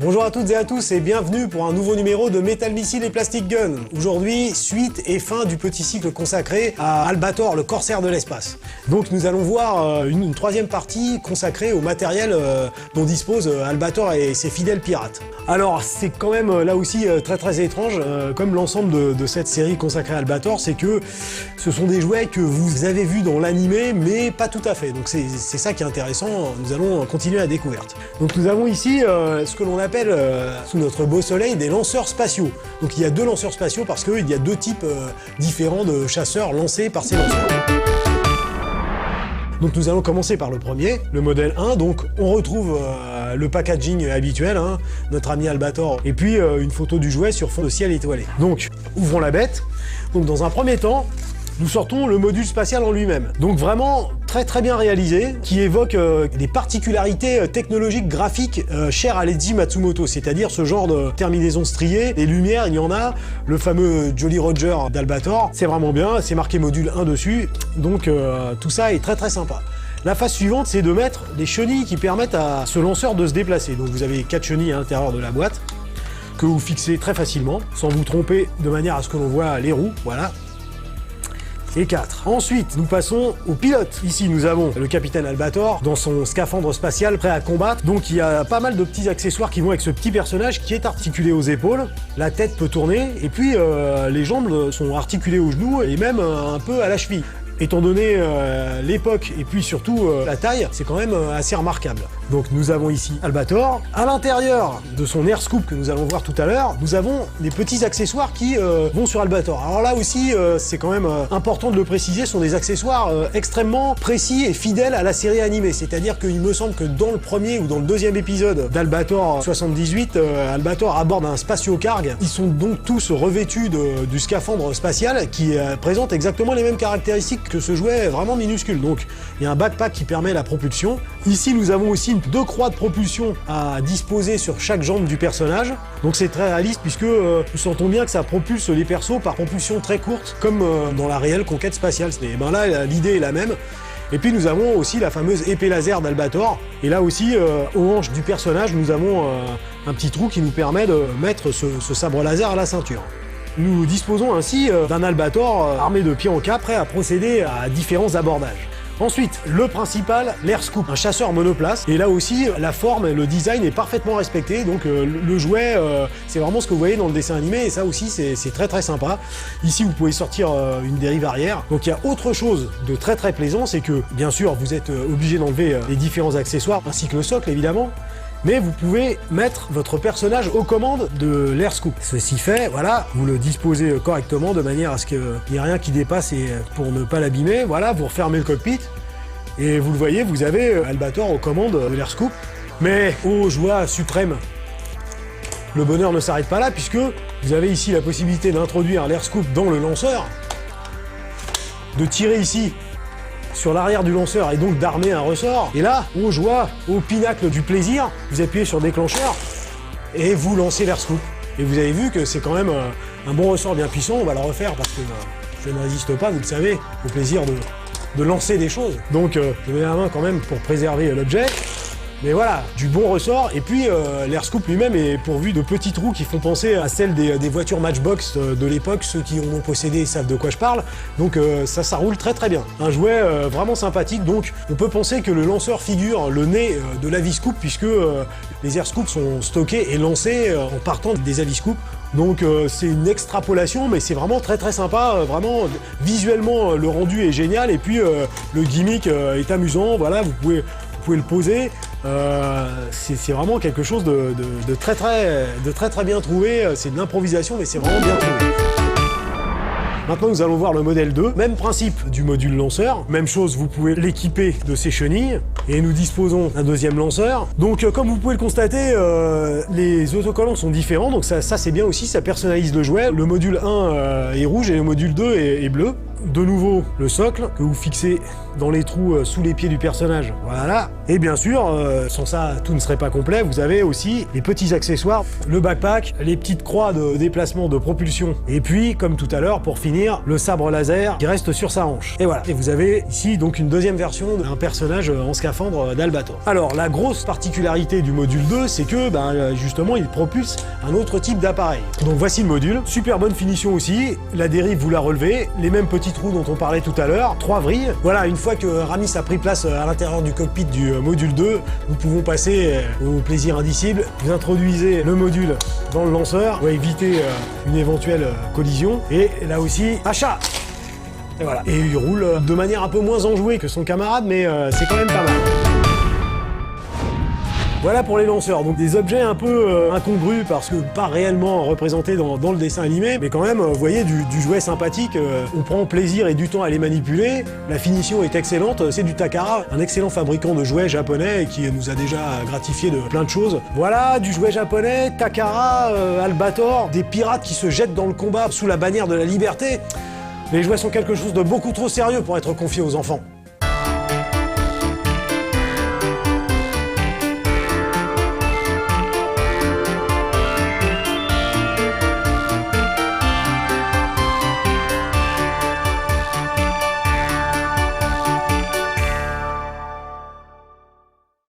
Bonjour à toutes et à tous et bienvenue pour un nouveau numéro de Metal Missile et Plastic Gun. Aujourd'hui, suite et fin du petit cycle consacré à Albator, le corsaire de l'espace. Donc nous allons voir une troisième partie consacrée au matériel dont dispose Albator et ses fidèles pirates. Alors c'est quand même là aussi très étrange, comme l'ensemble de cette série consacrée à Albator, c'est que ce sont des jouets que vous avez vus dans l'animé, mais pas tout à fait. Donc c'est ça qui est intéressant, nous allons continuer la découverte. Donc nous avons ici ce que l'on appelle sous notre beau soleil des lanceurs spatiaux. Donc il y a deux lanceurs spatiaux parce qu'il y a deux types différents de chasseurs lancés par ces lanceurs. Donc nous allons commencer par le premier, le modèle 1, donc on retrouve le packaging habituel, hein, notre ami Albator, et puis une photo du jouet sur fond de ciel étoilé. Donc ouvrons la bête. Donc dans un premier temps, nous sortons le module spatial en lui-même. Donc vraiment très bien réalisé, qui évoque des particularités technologiques graphiques chères à Leiji Matsumoto, c'est-à-dire ce genre de terminaison striée, les lumières, il y en a, le fameux Jolly Roger d'Albator, c'est vraiment bien, c'est marqué module 1 dessus, donc tout ça est très sympa. La phase suivante, c'est de mettre les chenilles qui permettent à ce lanceur de se déplacer. Donc vous avez 4 chenilles à l'intérieur de la boîte, que vous fixez très facilement, sans vous tromper, de manière à ce que l'on voit les roues, voilà. Et 4. Ensuite, nous passons au pilote. Ici, nous avons le capitaine Albator dans son scaphandre spatial prêt à combattre. Donc, il y a pas mal de petits accessoires qui vont avec ce petit personnage qui est articulé aux épaules. La tête peut tourner et puis les jambes sont articulées aux genoux et même un peu à la cheville. Étant donné l'époque et puis surtout la taille, c'est quand même assez remarquable. Donc nous avons ici Albator. À l'intérieur de son air scoop que nous allons voir tout à l'heure, nous avons des petits accessoires qui vont sur Albator. Alors là aussi, c'est quand même important de le préciser, ce sont des accessoires extrêmement précis et fidèles à la série animée. C'est-à-dire qu'il me semble que dans le premier ou dans le deuxième épisode d'Albator 78, Albator aborde un spatio-cargue. Ils sont donc tous revêtus du scaphandre spatial qui présente exactement les mêmes caractéristiques que ce jouet est vraiment minuscule. Donc il y a un backpack qui permet la propulsion. Ici nous avons aussi deux croix de propulsion à disposer sur chaque jambe du personnage. Donc c'est très réaliste puisque nous sentons bien que ça propulse les persos par propulsion très courte comme dans la réelle conquête spatiale. Et ben là l'idée est la même. Et puis nous avons aussi la fameuse épée laser d'Albator. Et là aussi, aux hanches du personnage, nous avons un petit trou qui nous permet de mettre ce sabre laser à la ceinture. Nous disposons ainsi d'un Albator armé de pieds en cap, prêt à procéder à différents abordages. Ensuite, le principal, l'air scoop, un chasseur monoplace. Et là aussi, la forme et le design est parfaitement respecté. Donc le jouet, c'est vraiment ce que vous voyez dans le dessin animé. Et ça aussi, c'est très sympa. Ici, vous pouvez sortir une dérive arrière. Donc il y a autre chose de très plaisant, c'est que, bien sûr, vous êtes obligé d'enlever les différents accessoires, ainsi que le socle, évidemment. Mais vous pouvez mettre votre personnage aux commandes de l'air scoop. Ceci fait, voilà, vous le disposez correctement de manière à ce qu'il n'y ait rien qui dépasse et pour ne pas l'abîmer. Voilà, vous refermez le cockpit et vous le voyez, vous avez Albator aux commandes de l'air scoop. Mais ô joie suprême, le bonheur ne s'arrête pas là puisque vous avez ici la possibilité d'introduire l'air scoop dans le lanceur, de tirer ici sur l'arrière du lanceur et donc d'armer un ressort. Et là, ô joie, au pinacle du plaisir, vous appuyez sur déclencheur et vous lancez l'air scoop. Et vous avez vu que c'est quand même un bon ressort bien puissant, on va le refaire parce que je ne résiste pas, vous le savez, au plaisir de lancer des choses. Donc je mets la main quand même pour préserver l'objet. Mais voilà, du bon ressort, et puis l'air scoop lui-même est pourvu de petits trous qui font penser à celles des voitures Matchbox de l'époque, ceux qui en ont possédé savent de quoi je parle, donc ça roule très bien. Un jouet vraiment sympathique, donc on peut penser que le lanceur figure le nez de l'Aviscoop, puisque les air scoops sont stockés et lancés en partant des Aviscoop. Donc c'est une extrapolation, mais c'est vraiment très sympa, vraiment visuellement le rendu est génial, et puis le gimmick est amusant, voilà, vous pouvez le poser, c'est vraiment quelque chose de très bien trouvé, c'est de l'improvisation mais c'est vraiment bien trouvé. Maintenant nous allons voir le modèle 2, même principe du module lanceur, même chose, vous pouvez l'équiper de ses chenilles, et nous disposons d'un deuxième lanceur. Donc comme vous pouvez le constater, les autocollants sont différents, donc ça c'est bien aussi, ça personnalise le jouet. Le module 1 est rouge et le module 2 est bleu. de nouveau le socle que vous fixez dans les trous sous les pieds du personnage. Voilà. Et bien sûr, sans ça, tout ne serait pas complet. Vous avez aussi les petits accessoires, le backpack, les petites croix de déplacement, de propulsion. Et puis, comme tout à l'heure, pour finir, le sabre laser qui reste sur sa hanche. Et voilà. Et vous avez ici donc une deuxième version d'un personnage en scaphandre d'Albator. Alors, la grosse particularité du module 2, c'est que justement, il propulse un autre type d'appareil. Donc voici le module. Super bonne finition aussi. La dérive, vous la relevez. Les mêmes petits trous dont on parlait tout à l'heure. 3 vrilles. Voilà, une fois que Ramis a pris place à l'intérieur du cockpit du module 2, nous pouvons passer au plaisir indicible. Vous introduisez le module dans le lanceur pour éviter une éventuelle collision. Et là aussi, achat! Et voilà. Et il roule de manière un peu moins enjouée que son camarade, mais c'est quand même pas mal. Voilà pour les lanceurs, donc des objets un peu incongrus parce que pas réellement représentés dans le dessin animé, mais quand même, vous voyez, du jouet sympathique, on prend plaisir et du temps à les manipuler, la finition est excellente, c'est du Takara, un excellent fabricant de jouets japonais qui nous a déjà gratifié de plein de choses. Voilà, du jouet japonais, Takara, Albator, des pirates qui se jettent dans le combat sous la bannière de la liberté. Les jouets sont quelque chose de beaucoup trop sérieux pour être confiés aux enfants.